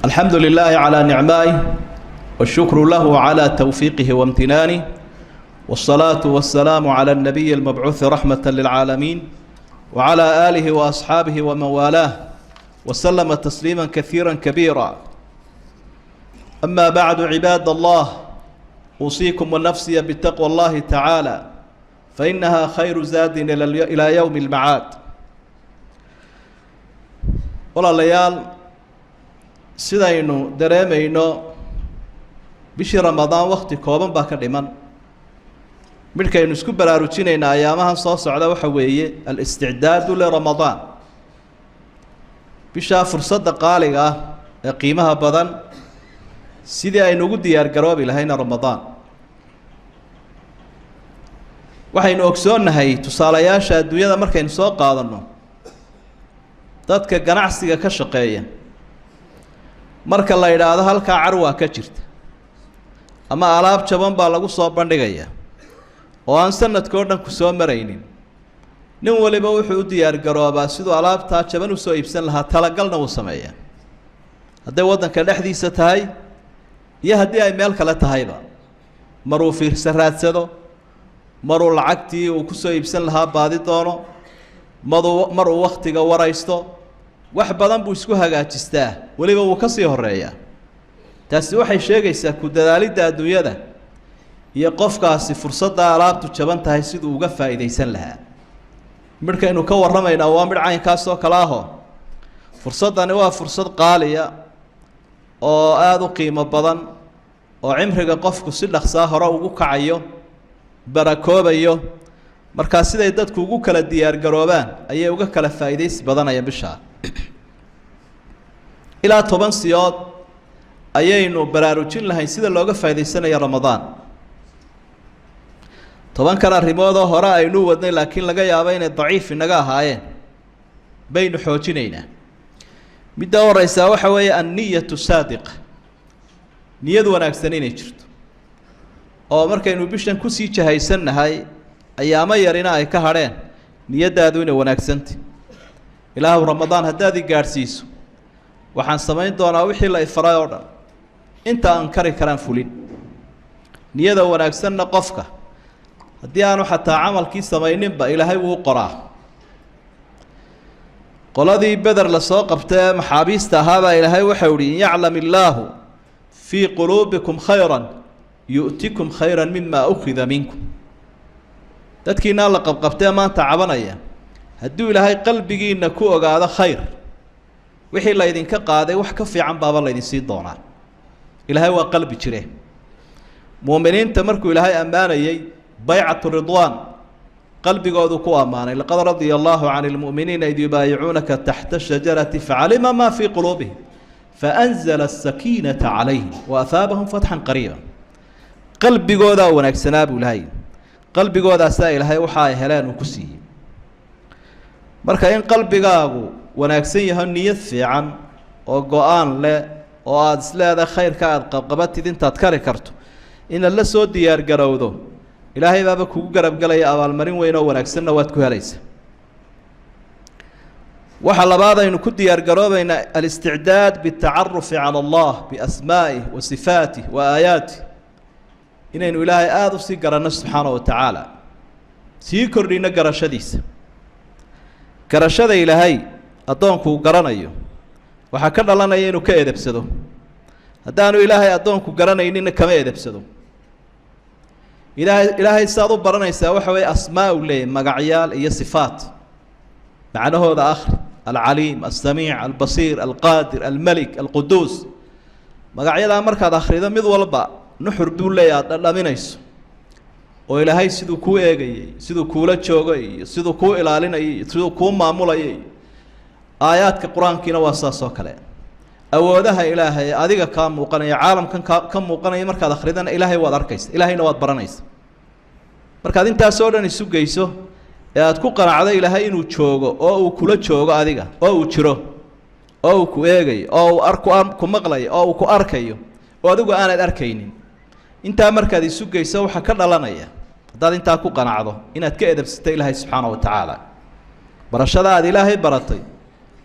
الحمد لله على نعمائه والشكر له على توفيقه وامتنانه، والصلاة والسلام على النبي المبعوث رحمة للعالمين وعلى آله وأصحابه ومن والاه وسلم تسليما كثيرا كبيرا. أما بعد عباد الله، أوصيكم ونفسي بتقوى الله تعالى فإنها خير زاد إلى يوم المعاد. walaalayaal, sidaynu dareemayno bishii ramadaan waqti kooban baa ka dhiman. midkaynu isku baraarujinayna ayaamahan soo socda waxa weeye al-isticdaadu liramadaan. bishaa fursadda qaaliga ah ee qiimaha badan sidii aynu ugu diyaar garoobi lahayna ramadaan. waxaynu ogsoonnahay tusaalayaasha adduunyada markaynu soo qaadanno, dadka ganacsiga ka shaqeeya marka la yidhaahdo halkaa carwaa ka jirta ama alaab jaban baa lagu soo bandhigaya oo aan sanadkoo dhan ku soo maraynin, nin waliba wuxuu u diyaar garoobaa siduu alaabtaa jaban u soo iibsan lahaa, talagalna wuu sameeyaa. hadday waddanka dhexdiisa tahay iyo haddii ay meel kale tahayba, maruu fiirsa raadsado, maruu lacagtii uu ku soo iibsan lahaa baadi doono, maruu wakhtiga waraysto, wax badan buu isku hagaajistaa, weliba wuu ka sii horeeyaa. taasi waxay sheegaysaa ku dadaalidda adduunyada iyo qofkaasi fursadda alaabtu jaban tahay siduu uga faa'iidaysan lahaa. midhkaynu ka warramaynaa waa midh caynkaas oo kale ahoo, fursaddani waa fursad qaaliya oo aada u qiimo badan oo cimriga qofku si dhaqsaa hore ugu kacayo, barakoobayo. markaa siday dadku ugu kala diyaar garoobaan ayay uga kala faa'iidaysi badanayaan bishaa. ilaa 10 siyood ayaynu baraarujin lahayn sida looga faa'iidaysanayo ramadaan. 10kan arrimoodoo hore aynu wadnay laakiin laga yaabo inay daciif inaga ahaayeen baynu xoojinaynaa. midda horeysaa waxa weeye anniyatu saadiqa, niyad wanaagsan inay jirto oo markaynu bishan kusii jahaysannahay ayaamo yarina ay ka hadheen, niyaddaadu inay wanaagsantay. ilaahu ramadaan haddaad i gaadhsiiso waxaan samayn doonaa wixii la ifaray oo dhan, inta aan kari karaan fulin. niyada wanaagsanna qofka haddii aanu xataa camalkii samayninba ilaahay wuu qoraa. qoladii beder lasoo qabta ee maxaabiista ahaabaa ilaahay waxau ihi in yaclam illaahu fii quluubikum khayran yu'tikum khayran mima ukhida minkum. dadkiinaa la qabqabtee maanta cabanaya, hadduu ilaahay qalbigiinna ku ogaado khayr, wixii laydinka qaaday wax ka fiican baaba laydin sii doonaa. ilaahay waa qalbi jire. muuminiinta markuu ilaahay ammaanayay baycatu ridwaan, qalbigoodu ku ammaanay, laqad radia allaahu can ilmu'miniina id yubaayicuunaka taxta shajarati facalima maa fii quluubihim faanzala asakiinata calayhim waahaabahum fatxan qariiba. qalbigoodaa wanaagsanaa buu ilaahay, qalbigoodaasaa ilaahay waxa ay heleen uu ku siiyey. marka in qalbigaagu wanaagsan yaho niyad fiican oo go-aan leh oo aada isleedahay khayrka aada qabqabatid intaad kari karto inaad la soo diyaar garowdo, ilaahay baaba kugu garabgelaya abaalmarin weyn oo wanaagsanna waad ku helaysaa. waxa labaad aynu ku diyaar garoobaynaa alisticdaad bitacarufi cala allah biasmaa'ih wa sifaatih wa aayaatih, inaynu ilaahay aada u sii garanno subxaana wa tacaala, sii kordhino garashadiisa. garashada ilaahay addoonkuu garanayo waxaa ka dhalanaya inuu ka edebsado. haddaanu ilaahay addoonku garanaynina kama edebsado. ilaahay saad u baranaysaa waxa weeye asmaa u leeyahy, magacyaal iyo sifaat. macnahooda akhri: alcaliim, alsamiic, albasiir, alqaadir, almelik, alquduus. magacyadaa markaad akhrido mid walba nuxur buu leeyahy aad dhadhaminayso, oo ilaahay siduu kuu eegayay, siduu kuula joogay iyo siduu kuu ilaalinayay iyo siduu kuu maamulayay. aayaadka qur-aankiina waa saas oo kale. awoodaha ilaahay adiga kaa muuqanaya, caalamkan ka muuqanaya markaad akhridana ilaahay waad arkaysa, ilaahayna waad baranaysa. markaad intaasoo dhan isu geyso ee aad ku qanacdo ilaahay inuu joogo oo uu kula joogo adiga, oo uu jiro, oo uu ku eegayo, oo uu ku maqlayo, oo uu ku arkayo oo adigu aanad arkaynin. intaa markaad isu geyso waxaa ka dhalanaya, haddaad intaa ku qanacdo, inaad ka edebsato ilaahay subxaana wa tacaala. barashada aad ilaahay baratay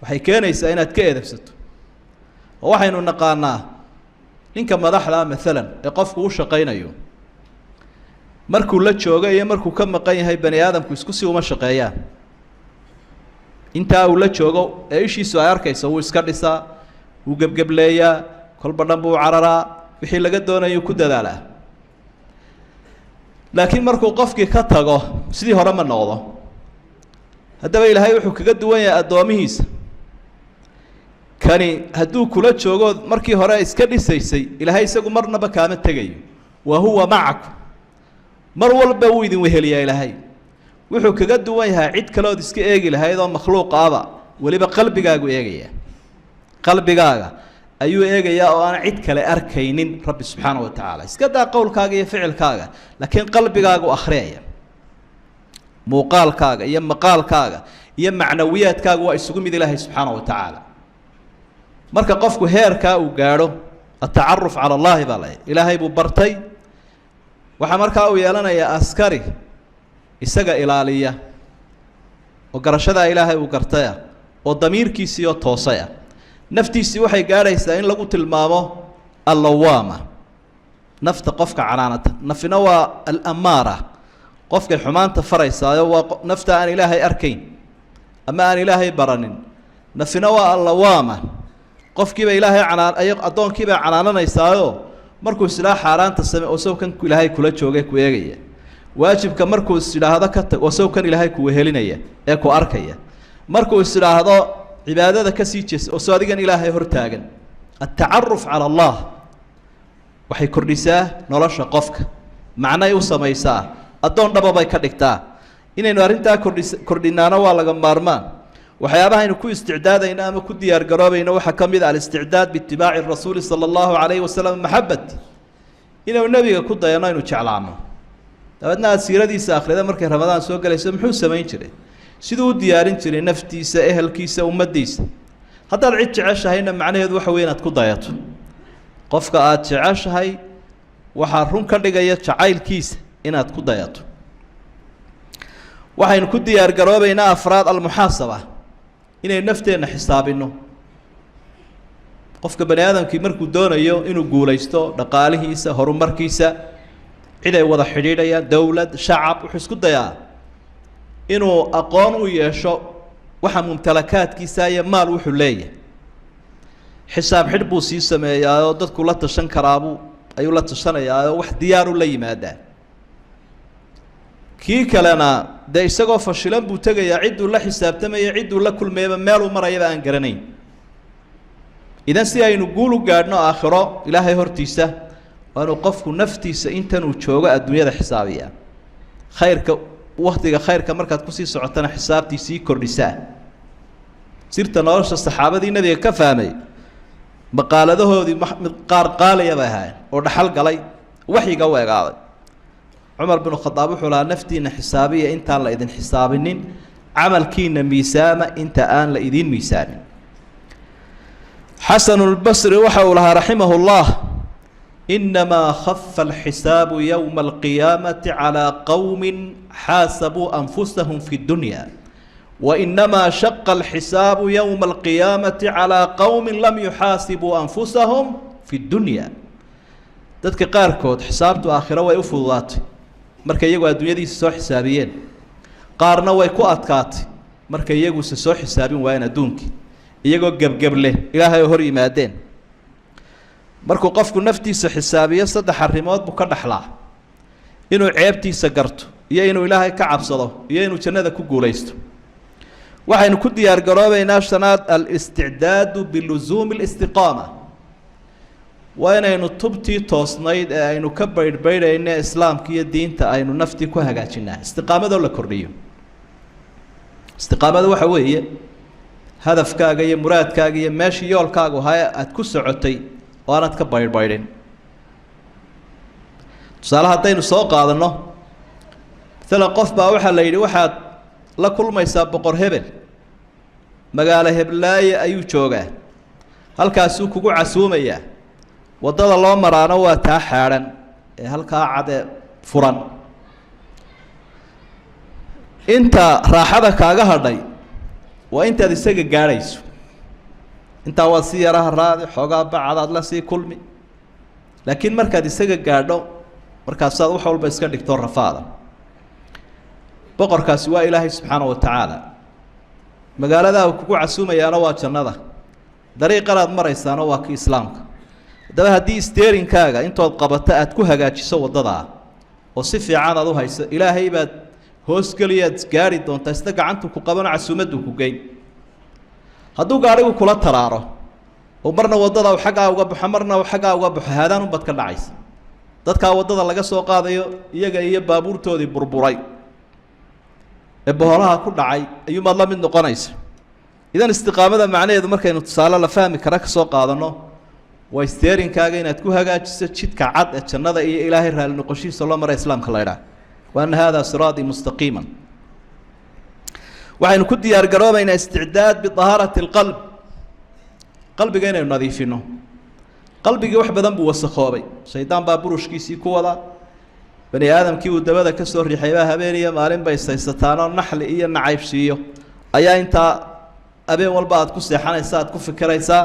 waxay keenaysaa inaad ka edebsato. waxaynu naqaanaa ninka madaxda maalan ee qofku u shaqaynayo markuu la joogo iyo markuu ka maqan yahay bani aadamku isku si uma shaqeeyaan. intaa uu la joogo ee ishiisu ay arkayso wuu iska dhisaa, wuu gebgebleeyaa, kolba dhan buu cararaa, wixii laga doonayo ku dadaalaa. laakiin markuu qofkii ka tago sidii hore ma noqdo. haddaba ilaahay wuxuu kaga duwan yahay addoomihiisa. kani hadduu kula joogo markii hore iska dhisaysay, ilaahay isagu marnaba kaama tegayo. wa huwa macakum, mar walba wuu idin weheliyaa ilaahay. wuxuu kaga duwan yahay cid kale ood iska eegi lahayd oo makhluuqaaba, weliba qalbigaagu eegaya. qalbigaaga ayuu eegayaa oo aan cid kale arkaynin rabbi subxaana wa tacaala. iska daa qowlkaaga iyo ficilkaaga, laakiin qalbigaagu akhriyaya. muuqaalkaaga iyo maqaalkaaga iyo macnawiyaadkaaga waa isugu mid ilaahay subxaana wa tacaala. marka qofku heerkaa uu gaadho atacaruf cala allahi baa la ilaahay buu bartay. waxaa markaa uu yeelanayaa askari isaga ilaaliya oo garashadaa ilaahay uu gartaya oo damiirkiisii oo toosaya. naftiisii waxay gaadhaysaa in lagu tilmaamo allawaama, nafta qofka canaanata. nafina waa alamaara, qofkay xumaanta faraysaayo waa nafta aan ilaahay arkayn ama aan ilaahay baranin. nafina waa allawaama, qofkiiba ilaahay addoonkiibay canaananaysaayo markuu isidhaa xaaraanta same oo sawkan ilaahay kula joogay ku eegaya. waajibka markuu isidhaahdo ka tag oo sawkan ilaahay ku wehelinaya ee ku arkaya. markuu isidhaahdo cibaadada ka sii jees oo soo adigan ilaahay hor taagan. atacaruf cala allah waxay kordhisaa nolosha qofka, macnay u samaysaa, addoon dhaba bay ka dhigtaa. inaynu arrintaa kordhinaano waa laga maarmaan. waxyaabaha aynu ku isticdaadayno ama ku diyaar garoobayno waxaa ka mid ah alisticdaad biitibaaci rasuuli sala allahu calayhi wasalam maxabati, inaynu nebiga ku dayano aynu jeclaano. dabeedna aad siiradiisa akhrida markay ramadaan soo galayso muxuu samayn jiray, siduu u diyaarin jiray naftiisa, ehelkiisa, ummaddiisa. haddaad cid jeceshahayna macnaheedu waxa weeye inaad ku dayato. qofka aad jeceshahay waxaa run ka dhigaya jacaylkiisa inaad ku dayato. waxaynu ku diyaar garoobaynaa afraad almuxaasaba, inaynu nafteenna xisaabinno. qofka bani aadamkii markuu doonayo inuu guulaysto dhaqaalihiisa, horumarkiisa, cid ay wada xidhiidhayaan, dowlad, shacab, wuxuu isku dayaa inuu aqoon u yeesho waxa mumtalakaadkiisa iyo maal wuxuu leeyahay. xisaab xidh buu sii sameeyaayoo dadku la tashan karaabuu ayuu la tashanayaayoo wax diyaaru la yimaadaa. kii kalena dee isagoo fashilan buu tegayaa cidduu la xisaabtamaya, cidduu la kulmayaba meeluu marayaba aan garanayn. idan si aynu guul u gaadhno aakhiro ilaahay hortiisa, waa inuu qofku naftiisa intan uu joogo adduunyada xisaabiyaa. khayrka waktiga khayrka markaad kusii socotana xisaabtii sii kordhisaa. sirta nolosha saxaabadii nabiga ka fahmay maqaaladahoodii qaar qaalaya bay ahaayeen oo dhaxal galay, waxyiga u egaaday. cumar binu khadaab wuxuu lahaa naftiina xisaabiya intaan la idin xisaabinin, camalkiina miisaama inta aan la idin miisaamin. xasanu lbasri waxa uu lahaa raximahu llah inamaa khafa alxisaabu yowma alqiyaamati calaa qowmin xaasabuu anfusahum fi dunya, wainamaa shaqa alxisaabu yowma alqiyaamati calaa qowmin lam yuxaasibuu anfusahum fi dunya. dadka qaarkood xisaabtu aakhiro way u fududaatay markay iyagu adduunyadiisa soo xisaabiyeen, qaarna way ku adkaatay markay iyaguse soo xisaabin waayeen adduunkii, iyagoo gebgebleh ilaahay oo hor yimaadeen. markuu qofku naftiisa xisaabiyo 3 arrimood buu ka dhaxlaa: inuu ceebtiisa garto, iyo inuu ilaahay ka cabsado, iyo inuu jannada ku guulaysto. waxaynu ku diyaar garoobaynaa shanaad alisticdaadu bilusuumi alistiqaama. waa inaynu tubtii toosnayd ee aynu ka baydhbaydhayna islaamka iyo diinta aynu naftii ku hagaajinaa. istiqaamadoo la kordhiyo. istiqaamada waxa weeye hadafkaaga iyo muraadkaaga iyo meeshii yoolkaagu ahaa aad ku socotay oo aanad ka baydhbaydhin. tusaale haddaynu soo qaadanno, maalan qof baa waxaa la yidhi waxaad la kulmaysaa boqor hebel, magaalo heblaaye ayuu joogaa, halkaasuu kugu casuumayaa. waddada loo maraano waa taa xaadhan ee halkaa cade furan. inta raaxada kaaga hadhay waa intaad isaga gaadhayso. intaa waad sii yaraha raadi xoogaa bacadaad la sii kulmi laakiin markaad isaga gaadho markaasaad wax walba iska dhigto rafaada boqorkaasi waa ilaahay subxaanahu wa tacaala magaaladaa uu kugu casuumayaana waa jannada dariiqanaad maraysaana waa ki islaamka haddaba haddii steerinkaaga intood qabato aad ku hagaajiso waddadaa oo si fiican aad u hayso ilaahay baad hoosgeliyaad gaari doontaa isna gacantu ku qabano casuumaddu ku geyn hadduu gaadhigu kula taraaro oo marna waddada uu xaggaa uga baxo marna uu xaggaa uga baxo haadaan unbad ka dhacaysa dadkaa waddada laga soo qaadayo iyaga iyo baabuurtoodii burburay ee boholaha ku dhacay ayuumaad la mid noqonaysa idan istiqaamada macnaheedu markaynu tusaale la fahmi kara ka soo qaadanno waa steerinkaaga inaad ku hagaajiso jidka cad ee jannada iyo ilaahay raali noqoshihiisa loo mara islaamka la idhaah wa anna haadaa siraatii mustaqiiman waxaynu ku diyaar garoobaynaa isticdaad biطahaarati اlqalb qalbiga inaynu nadiifino qalbigii wax badan buu wasakhoobay shaydaan baa burushkiisii ku wadaa bani aadamkii uu dabada ka soo riixaybaa habeen iyo maalin bay saysataanoo naxli iyo nacaybsiiyo ayaa intaa habeen walba aad ku seexanaysa aad ku fikiraysaa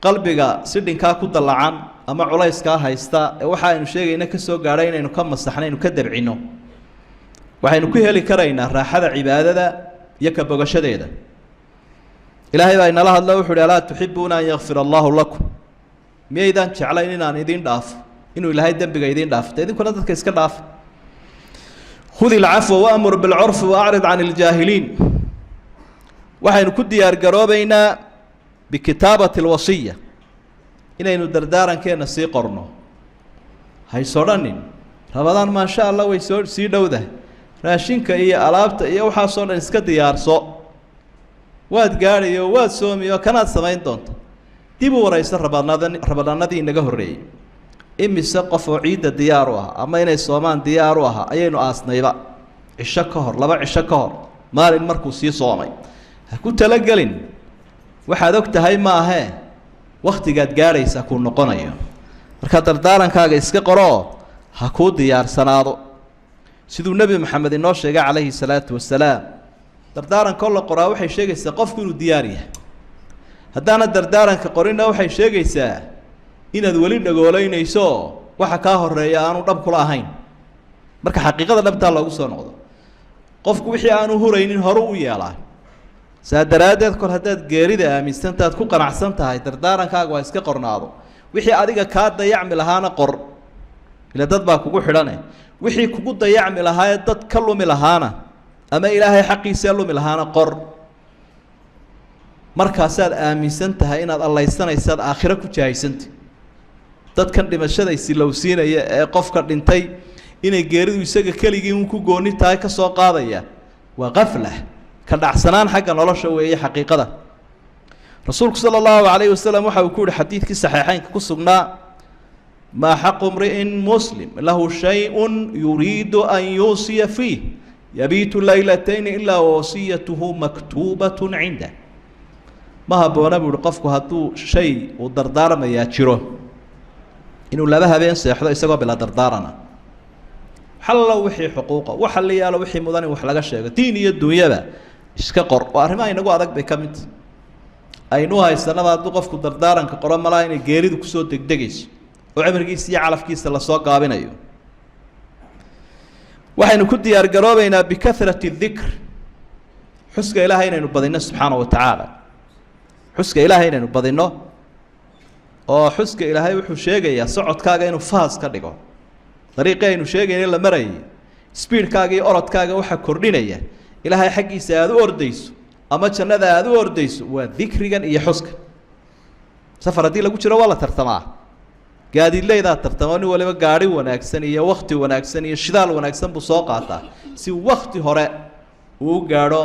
qalbiga si dhinkaa ku dallacan ama culayskaa haysta ee waxa aynu sheegayna ka soo gaadhay inaynu ka masaxno aynu ka dabcino waxaynu ku heli karaynaa raaxada cibaadada iyo ka bogashadeeda ilaahay baa inala hadla wuxu uhi alaa tuxibuuna an yakfir allaahu lakum miyaydaan jeclayn inaan idiin dhaafo inuu ilaahay dembiga idiin dhaafo de idinkuna dadka iska dhaafa khudi ilcafwa waamur bilcurfi waacrid can iljaahiliin waxaynu ku diyaar garoobaynaa bikitaabati alwasiya inaynu dardaarankeena sii qorno haysodhanin rabadaan maasha allah way sii dhowdahay raashinka iyo alaabta iyo waxaasoo dhan iska diyaarso waad gaadhayo waad soomiyo kanaad samayn doonta dib u warayso rabadaanadii inaga horreeyey imise qof oo ciidda diyaar u ah ama inay soomaan diyaar u ahaa ayaynu aasnayba cisho ka hor 2 cisho ka hor maalin markuu sii soomay ha ku talagelin waxaad og tahay ma ahee wakhtigaad gaadhaysa kuu noqonayo marka dardaarankaaga iska qoroo ha kuu diyaarsanaado siduu nebi maxamed inoo sheegay calayhi salaatu wasalaam dardaarankoo la qoraa waxay sheegaysaa qofku inuu diyaar yahay haddaana dardaaranka qorinna waxay sheegaysaa inaad weli dhagoolaynayso waxa kaa horeeya aanu dhab kula ahayn marka xaqiiqada dhabtaa loogu soo noqdo qofku wixii aanu huraynin horu u yeelaa saa daraaddeed kol haddaad geerida aaminsantaad ku qanacsan tahay dardaarankaaga waa iska qornaado wixii adiga kaa dayacmi lahaana qor ila dad baa kugu xidhane wixii kugu dayacmi lahaayee dad ka lumi lahaana ama ilaahay xaqiisee lumi lahaana qor markaasaad aaminsan tahay inaad allaysanaysaad aakhiro ku jahaysantay dadkan dhimashada isilowsiinaya ee qofka dhintay inay geeridu isaga keligii un ku gooni tahay ka soo qaadaya waa qafla ka dhacsanaan xagga nolosha weeye xaqiiqada rasuulku sala allahu calayhi wasalam waxa uu ku yihi xadiidkii saxiixeynka ku sugnaa maa xaqu mri'in muslim lahu shay-un yuriidu an yuusiya fiih yabiitu laylatayni ilaa wasiyatuhu maktuubatun cindah ma habboona buu ihi qofku hadduu shay uu dardaarmayaa jiro inuu 2 habeen seexdo isagoo bila dardaarana xallo wixii xuquuqa waxa la yaalo wixii mudan in wax laga sheego diin iyo dunyaba iska qor waa arrimaha inagu adag bay ka mid aynu haysanaba hadduu qofku dardaaranka qoro malaa inay geeridu kusoo degdegayso oo cimrigiisa iyo calafkiisa lasoo gaabinayo waxaynu ku diyaar garoobaynaa bikahrati dikr xuska ilaahay inaynu badinno subxaana wa tacaala xuska ilaahay inaynu badinno oo xuska ilaahay wuxuu sheegayaa socodkaaga inuu fahas ka dhigo dariiqii aynu sheegayna la marayay speedkaaga iyo orodkaaga waxaa kordhinaya ilaahay xaggiisa aad u ordayso ama jannada aad u ordayso waa dikrigan iyo xuska safar haddii lagu jiro waa la tartamaa gaadiidleydaa tartamo nin waliba gaadhi wanaagsan iyo wakti wanaagsan iyo shidaal wanaagsan buu soo qaataa si wakti hore uu u gaadho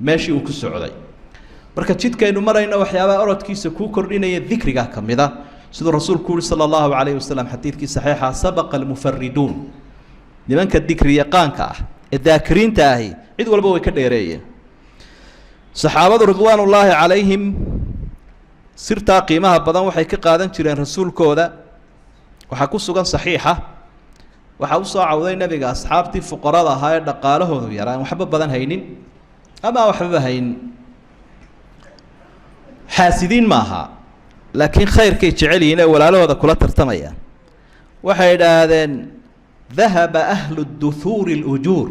meeshii uu ku socday marka jidkaynu marayno waxyaabaha orodkiisa kuu kordhinaya dikrigaa ka mid a siduu rasuulku uhi sala allahu calayhi wasalam xadiidkii saxiixa sabaqa almufariduun nimanka dikri yaqaanka ah ee daakiriinta ahi cid walba way ka dheereeyeen saxaabadu ridwaanullaahi calayhim sirtaa qiimaha badan waxay ka qaadan jireen rasuulkooda waxaa ku sugan saxiixa waxaa u soo cawday nebiga asxaabtii fuqarada ahaa ee dhaqaalahoodu yaraa aan waxba badan haynin ama aan waxbaba haynin xaasidiin maaha laakiin khayrkay jecel yihiin ee walaalahooda kula tartamayaan waxay idhaahdeen dahaba ahlu duhuuri اlujuur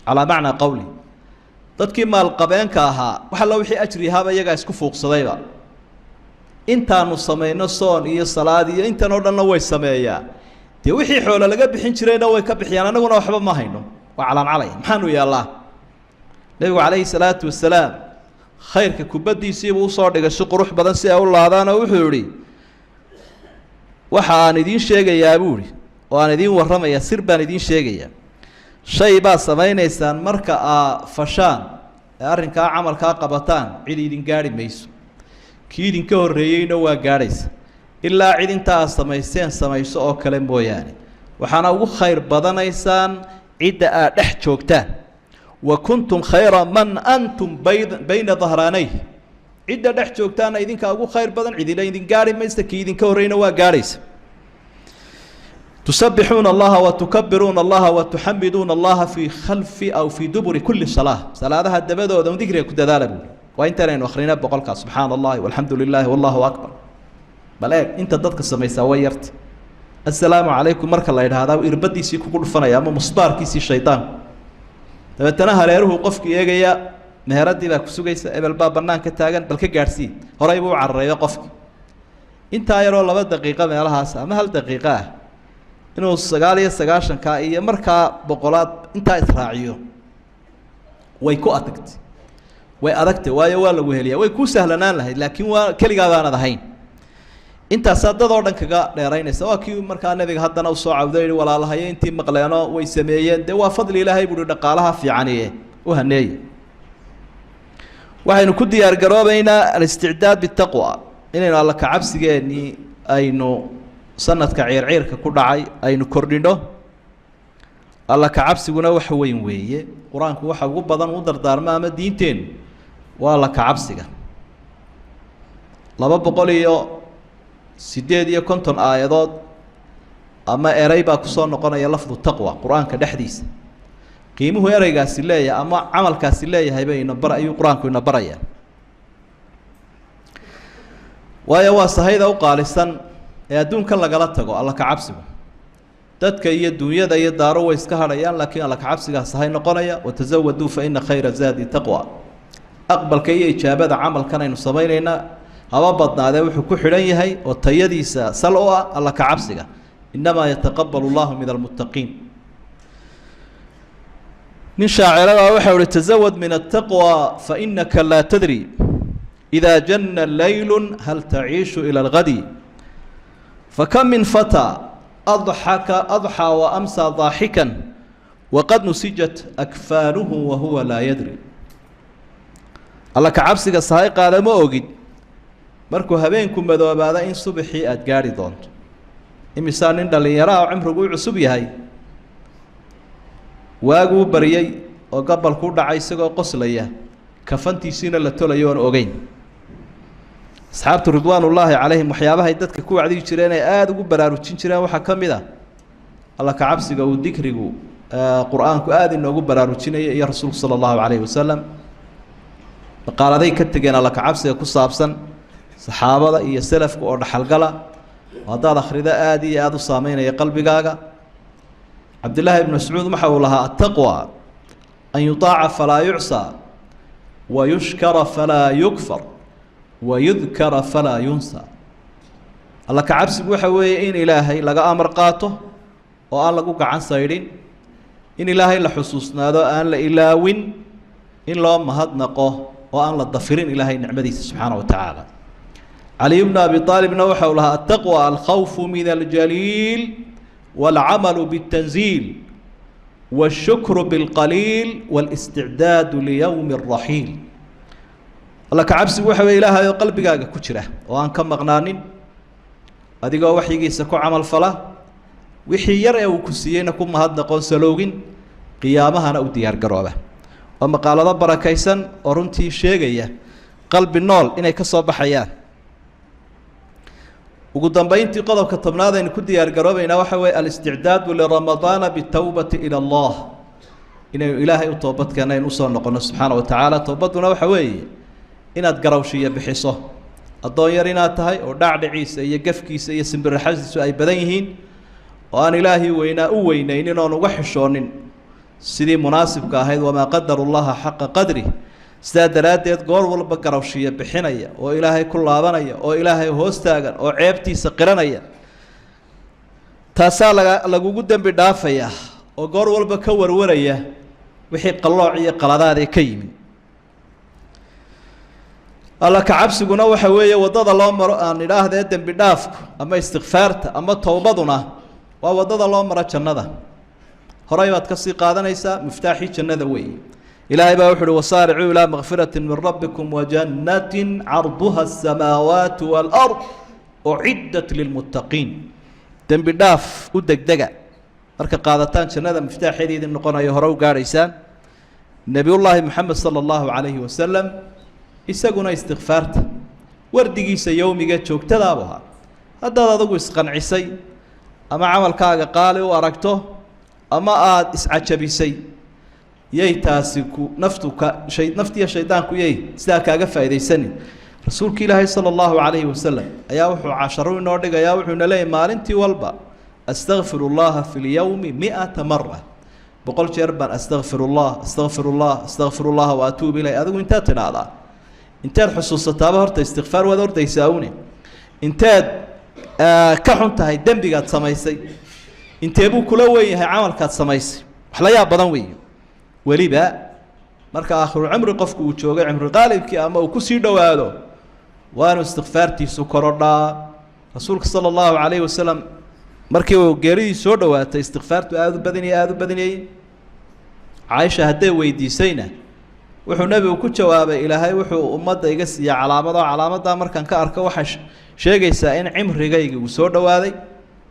calaa macnaa qowli dadkii maalqabeenka ahaa wax alla wixii ajri ahaaba iyagaa isku fuuqsadayba intaanu samayno soon iyo salaad iyo intan oo dhanna way sameeyaa dee wixii xoolo laga bixin jirayna way ka bixiyaan annaguna waxba ma hayno waa calaancalaya maxaanu yaallaa nebigu calayhi salaatu wasalaam khayrka kubaddiisiibuu usoo dhigay si qurux badan si ay u laadaanoo wuxuu idhi waxa aan idiin sheegayaa buu idhi oo aan idiin warramayaa sir baan idiin sheegayaa shay baad samaynaysaan marka aa fashaan ee arrinkaa camalkaa qabataan cid idin gaadhi mayso kii idinka horreeyeyna waa gaadhaysa ilaa cid inta aad samayseen samayso oo kale mooyaane waxaana ugu khayr badanaysaan cidda aad dhex joogtaan wa kuntum khayra man antum bayna dahraanayh cidda dhex joogtaana idinkaa ugu khayr badan cidina idin gaadhi maysa kii idinka horreeyna waa gaadhaysa تسبحون الله وتكبرون الله وتحمدون الله في خلف أو في دبر كل صلاة صلاة هذا الدبادة ودون ذكر كده ذالب وإنت لين أخرين بقولك سبحان الله والحمد لله والله أكبر بلاك أنت ضدك السماء سويرت السلام عليكم مرك الله هذا وإربدي سيكو كل فنا يا أما مصبار كيسي الشيطان تبتناها ليروه قفك يجيا مهردي لك سوقي قبل باب بنان كتاجن بل كجارسي هرايبو عرّي قفك أنت يا الله بد دقيقة ما لها ما هل دقيقة inuu 99ka iyo markaa boqolaad inta israaciyo way ku adagtay way adagtay waayo waa lagu heliyaa way ku sahlanaan lahayd laakiin waa kaligaada aan ahayn inta sadad oo dhan kaga dheeraynaysa waa kii markaa nabiga haddana u soo cawday walaalahay intii maqleeno way sameeyeen de waa fadli ilaahay buu dhaqaalaha fiicaniye u haneey waxaynu ku diyaar garoobaynaa al-isti'daad bit-taqwa inaynu alla ka cabsigeeni aynu sanadka ciirciirka ku dhacay aynu kordhino alla ka cabsiguna wax weyn weeye quraanku waxa ugu badan u dardaarma ama diinteen waa la ka cabsiga 258 aayadood ama eray baa ku soo noqonaya lafdu taqwa quraanka dhexdiisa qiimuhu eraygaasi leeyahay ama amalkaasi leeyahay bayna bar ayuu quraanku ina baraya waayo waa sahayda u qaalisan ee adduunka lagala tago alla ka cabsigu dadka iyo dunyada iyo daaro way iska hadhayaan laakiin alla ka cabsigaas hay noqonaya watazawadu fa inna khayra zadi taqwa aqbalka iyo ijaabada camalkan aynu sameeynayna haba badnaade wuxuu ku xidhan yahay oo tayadiisa sal oo ah alla ka cabsiga inama yataqabbalu Allahu min almuttaqiin min shaacirada waxa uu tazawad min at-taqwa fa innaka la tadri idha janna laylun hal ta'ishu ila al-ghadi فكم من فتى أضحى وأمسى ضاحكا وقد نسجت أكفانه وهو لا يدري الله كعبسك الصهايق هذا ما أوجد مركو هبينكم بدو بعد إن صبحي أتجاري دونت إمسان إن اللي يراه عمره جوع صبي هاي واجو بريء وقبل كل عيسى قصليه كفنتي سين اللي تلا يون أوجين أصحاب رضوان الله عليهم وحيابها يدتك كو عدي جيران aad ugu baraarujin jireen waxa kamida Allah ka cabsiga uu dikrigu quraanku aad inoogu baraarujinay iyo rasuulku sallallahu alayhi wasallam qaladay ka tageen Allah ka cabsiga ku saabsan saxaabada iyo salafku oo dhaxalgala wadaad akhrida aad iyo aad u saameynaya qalbigaaga Abdullah ibn Mas'ud waxa uu lahaa at-taqwa an yutaa'a fala yu'sa wa yushkara fala yukfar ويذكر فلا ينسى الله كعبسك waxa weeye in ilaahay laga amar qaato oo aan lagu gacan sayrin in ilaahay la xusuusnaado aan la ilaawin in loo mahadnaqo oo aan la dafirin ilaahay nicmadiisa subhanahu wa ta'ala Ali ibn Abi Talib waxa uu lahaa at-taqwa al-khawf min al-jalil wal-amal bit-tanzil wash-shukr bil-qalil wal-isti'dad li yawm ar-rahil الله كعبسي وحوي إلهي قلبك كجرة وأن كم مغنانين أديك وحيجي سكو عمل فلا وحي يرى وكسيين كم هذا قون سلوجين قيامها أنا وديار قرابة وما قال رب كيسن أرنتي شيء قلب النول إن يكسب حياة وقدام بينتي قضوا كتبنا هذا إن كل ديار قرابة إن وحوي الاستعداد لرمضان بالتوبة إلى الله إن إلهي توبت كان ينصر نقول سبحانه وتعالى توبتنا وحوي inaad garawshiya bixiso addoon yar inaad tahay oo dhacdhiciisa iyo gafkiisa iyo simbirraxadiisu ay badan yihiin oo aan ilaahay weynaa u weynaynin oon uga xishoonin sidii munaasibka ahayd wamaa qadaru llaha xaqa qadri sidaa daraaddeed goor walba garawshiya bixinaya oo ilaahay ku laabanaya oo ilaahay hoos taagan oo ceebtiisa qiranaya taasaa lagugu dembi dhaafayaa oo goor walba ka warwaraya wixii qallooc iyo qaladaadee ka yimi alla kacabsiguna waxa weeye waddada loo maro aan idhaahdee dembi dhaafku ama istikfaarta ama towbaduna waa waddada loo maro jannada horey baad ka sii qaadanaysaa miftaaxii jannada weeye ilaahay baa wuxu uhi wasaaricuu ilaa makfirati min rabbikum wajannatin carduha asamaawaatu waalard uciddat lilmuttaqiin dembi dhaaf u degdega marka qaadataan jannada miftaaxeeda idin noqonayo hore u gaadhaysaan nebiyullaahi moxamed sala allahu calayhi wasalam isaguna istikfaarta wardigiisa yowmiga joogtadaabu ahaa haddaad adigu isqancisay ama camalkaaga qaali u aragto ama aada iscajabisay yay taasi ku naftiya shaydaanku yay sidaa kaaga faa'iidaysanin rasuulka ilaahay sala allahu calayhi wasalam ayaa wuxuu casharo inoo dhigayaa wuxuuna leeyahy maalintii walba astakfiru llaha fi lyowmi 100 mara 100 jeer baan astakfiru llah wa atuubu ilayh adigu intaad tidhaahdaa inteed xusuusataaba horta istikfaar waad ordaysaa une inteed ka xun tahay dembigaad samaysay intee buu kula weyn yahay camalkaad samaysay wax la yaab badan weeye weliba marka aakhiru cimri qofku uu joogay cimri qaalibkii ama uu kusii dhowaado waa inuu istikfaartiisu korodhaa rasuulka sala allahu calayhi wasalam markii uu geeridii soo dhowaatay istikfaartu aada u badinayay caaisha hadday weydiisayna wuxuu nebigu ku jawaabay ilaahay wuxuu ummadda iga siiya calaamaddaa markaan ka arko waxay sheegaysaa in cimrigayga uu soo dhowaaday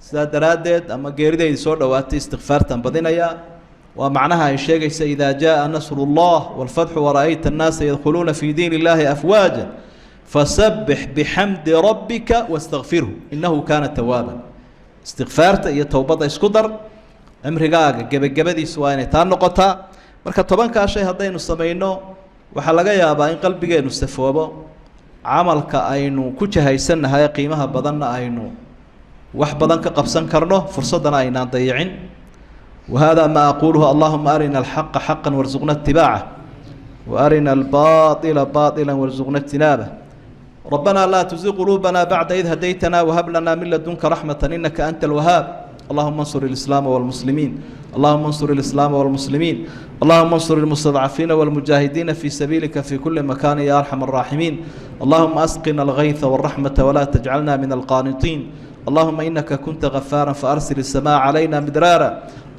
sidaa daraaddeed ama geeridaydi soo dhowaatay istikfaartan badinayaa waa macnaha ay sheegaysa idaa jaa nasru llah waalfatxu wara'ayta annaasa yadkhuluuna fii diin illaahi afwaaja fasabbix bixamdi rabbika wastakfirhu innahu kaana tawaaban istikfaarta iyo towbadda isku dar cimrigaaga gebagabadiisu waa inay taa noqotaa marka 10kaa shay haddaynu samayno waxaa laga yaabaa in qalbigeennu safoobo camalka aynu ku jahaysannahay qiimaha badanna aynu wax badan ka qabsan karno fursaddana aynaan dayicin وهذا ما أقوله اللهم أرنا الحق حقا وارزقنا اتباعه وأرنا الباطل باطلا وارزقنا اجتنابه ربنا لا تزغ قلوبنا بعد إذ هديتنا وهب لنا من لدنك رحمة إنك أنت الوهاب اللهم انصر الإسلام والمسلمين اللهم انصر الإسلام والمسلمين اللهم انصر المستضعفين والمجاهدين في سبيلك في كل مكان يا أرحم الراحمين اللهم أسقنا الغيث والرحمة ولا تجعلنا من القانطين اللهم إنك كنت غفارا فأرسل السماء علينا مدرارا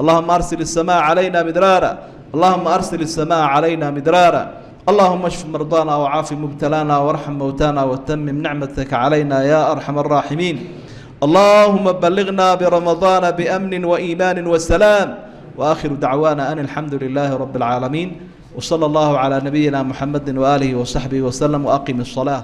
اللهم أرسل السماء علينا مدرارا اللهم أرسل السماء علينا مدرارا اللهم اشف مرضانا وعاف مبتلانا وارحم موتانا وتمم نعمتك علينا يا أرحم الراحمين اللهم بلغنا برمضان بأمن وإيمان وسلام وآخر دعوانا أن الحمد لله رب العالمين وصلى الله على نبينا محمد وآله وصحبه وسلم وأقم الصلاة